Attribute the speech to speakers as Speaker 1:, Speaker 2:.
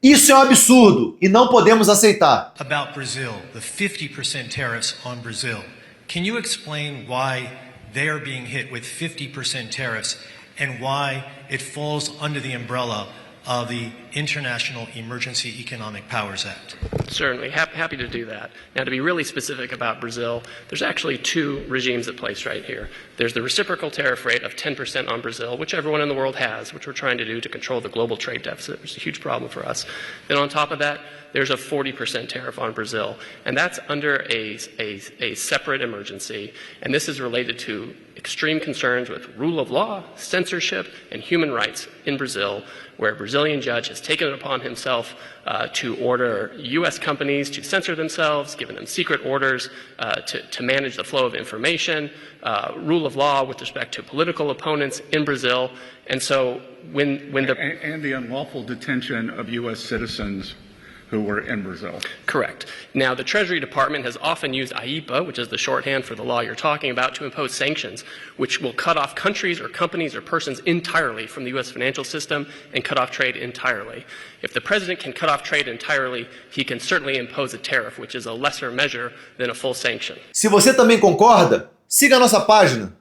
Speaker 1: Isso é um absurdo e não podemos aceitar.
Speaker 2: About Brazil, the 50% tariffs on Brazil. Can you explain why they are being hit with 50% tariffs and why it falls under the umbrella of the International Emergency Economic Powers Act?
Speaker 3: Certainly, happy to do that. Now, to be really specific about Brazil, there's actually two regimes at place right here. There's the reciprocal tariff rate of 10% on Brazil, which everyone in the world has, which we're trying to do to control the global trade deficit, which is a huge problem for us. Then on top of that, there's a 40% tariff on Brazil, and that's under a separate emergency, and this is related to extreme concerns with rule of law, censorship, and human rights in Brazil, where a Brazilian judge has taken it upon himself to order U.S. companies to censor themselves, given them secret orders to manage the flow of information, rule of law with respect to political opponents in Brazil, and so when the...
Speaker 4: And the unlawful detention of U.S. citizens who were in Brazil.
Speaker 3: Correct. Now, the Treasury Department has often used AIPA, which is the shorthand for the law you're talking about, to impose sanctions, which will cut off countries or companies or persons entirely from the U.S. financial system and cut off trade entirely. If the president can cut off trade entirely, he can certainly impose a tariff, which is a lesser measure than a full sanction.
Speaker 1: Se você também concorda, siga a nossa página.